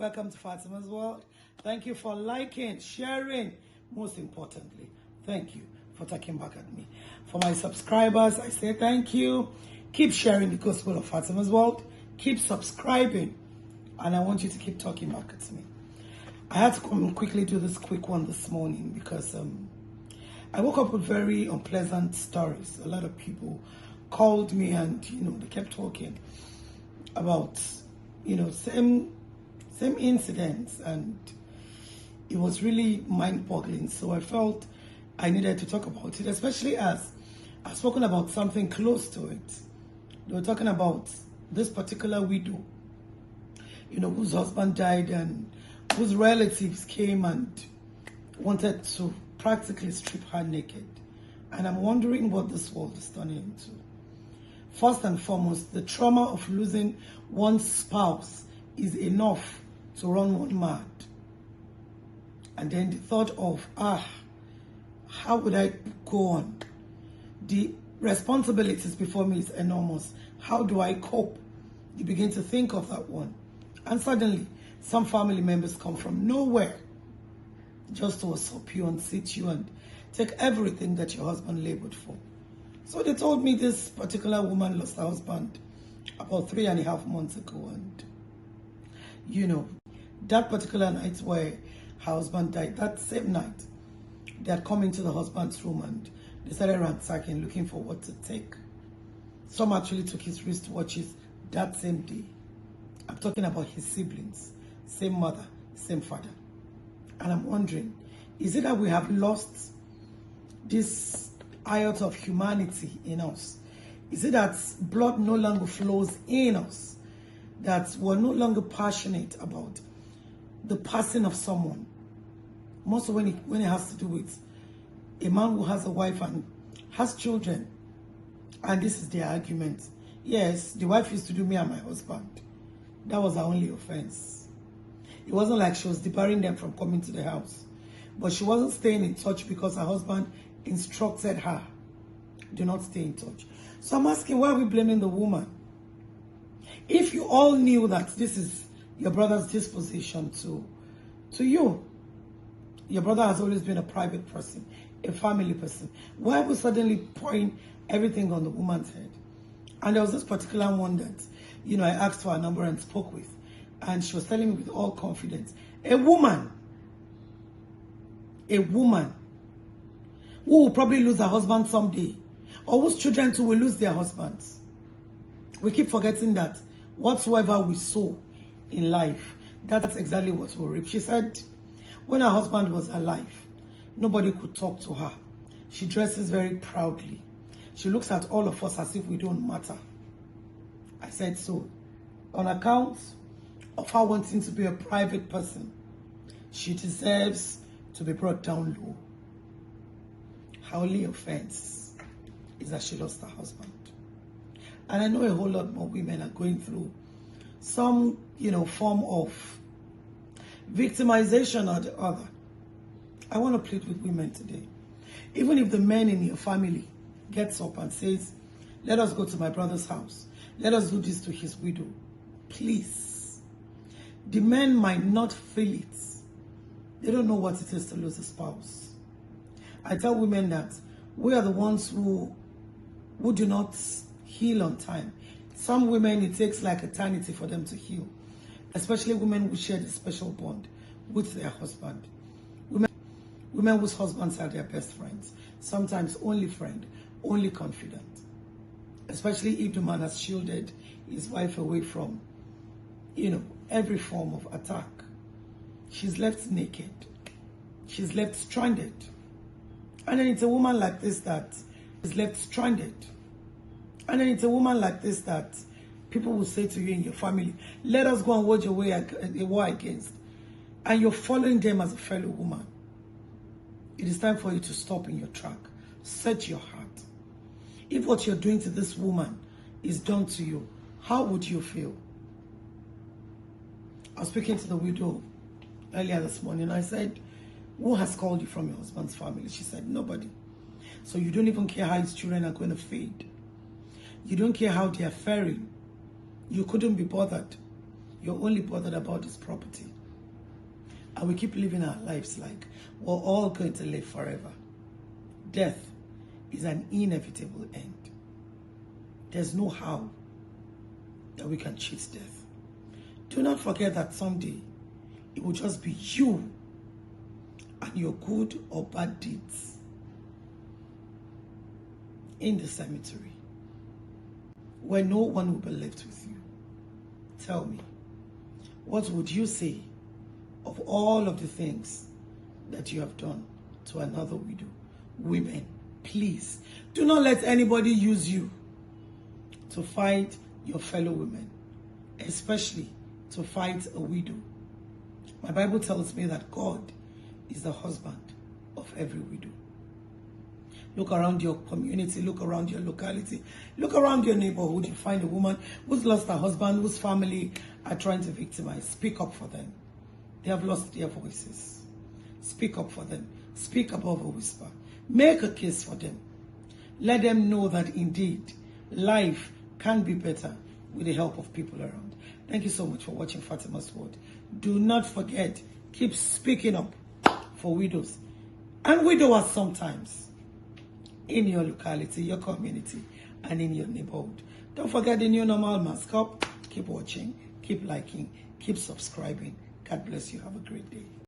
welcome to Fatima's World. Thank you for liking, sharing. Most importantly, thank you for talking back at me. For my subscribers, I say thank you. Keep sharing the gospel of Fatima's World. Keep subscribing. And I want you to keep talking back at me. I had to come quickly do this quick one this morning because I woke up with very unpleasant stories. A lot of people called me and, they kept talking about, same incidents, and it was really mind-boggling. So I felt I needed to talk about it, especially as I've spoken about something close to it. They were talking about this particular widow, whose husband died and whose relatives came and wanted to practically strip her naked. And I'm wondering what this world is turning into. First and foremost, the trauma of losing one's spouse is enough to run one mad. And then the thought of, how would I go on? The responsibilities before me is enormous. How do I cope? You begin to think of that one. And suddenly, some family members come from nowhere just to usurp you and sit you and take everything that your husband labored for. So they told me this particular woman lost her husband about 3.5 months ago. And, that particular night where her husband died, that same night, they had come into the husband's room and they started ransacking, looking for what to take. Some actually took his wristwatches that same day. I'm talking about his siblings, same mother, same father. And I'm wondering, is it that we have lost this iota of humanity in us? Is it that blood no longer flows in us? That we're no longer passionate about the passing of someone? Most of when it has to do with a man who has a wife and has children. And this is their argument. Yes, the wife used to do me and my husband. That was her only offense. It wasn't like she was debarring them from coming to the house. But she wasn't staying in touch because her husband instructed her, do not stay in touch. So I'm asking, why are we blaming the woman? If you all knew that this is your brother's disposition to you, your brother has always been a private person, a family person, why are we suddenly pouring everything on the woman's head? And there was this particular one that, I asked for her number and spoke with. And she was telling me with all confidence, a woman who will probably lose her husband someday, or whose children too will lose their husbands. We keep forgetting that whatsoever we sow in life, that's exactly what we reap. She said, when her husband was alive, nobody could talk to her. She dresses very proudly. She looks at all of us as if we don't matter. I said, so, on account of her wanting to be a private person, she deserves to be brought down low. Her only offense is that she lost her husband. And I know a whole lot more women are going through some, form of victimization or the other. I want to plead with women today. Even if the man in your family gets up and says, let us go to my brother's house, let us do this to his widow, please. The men might not feel it. They don't know what it is to lose a spouse. I tell women that we are the ones who do not heal on time. Some women, it takes like eternity for them to heal, especially women who share the special bond with their husband. Women whose husbands are their best friends, sometimes only friend, only confidant. Especially if the man has shielded his wife away from, every form of attack. She's left naked. She's left stranded. And then it's a woman like this that is left stranded. And then it's a woman like this that people will say to you in your family, let us go and wage a war against. And you're following them as a fellow woman. It is time for you to stop in your track. Set your heart. If what you're doing to this woman is done to you, how would you feel? I was speaking to the widow earlier this morning. I said, who has called you from your husband's family? She said, nobody. So you don't even care how his children are going to feed. You don't care how they are faring. You couldn't be bothered. You're only bothered about this property. And we keep living our lives like we're all going to live forever. Death is an inevitable end. There's no how that we can cheat death. Do not forget that someday it will just be you and your good or bad deeds in the cemetery where no one will be left with you. Tell me, what would you say of all of the things that you have done to another widow? Women, please, do not let anybody use you to fight your fellow women, especially to fight a widow. My Bible tells me that God is the husband of every widow. Look around your community, look around your locality, look around your neighborhood. You find a woman who's lost her husband, whose family are trying to victimize. Speak up for them. They have lost their voices. Speak up for them. Speak above a whisper. Make a case for them. Let them know that indeed life can be better with the help of people around. Thank you so much for watching Fatima's Word. Do not forget, keep speaking up for widows and widowers sometimes in your locality, your community, and in your neighborhood. Don't forget the new normal mask up. Keep watching, keep liking, keep subscribing. God bless you. Have a great day.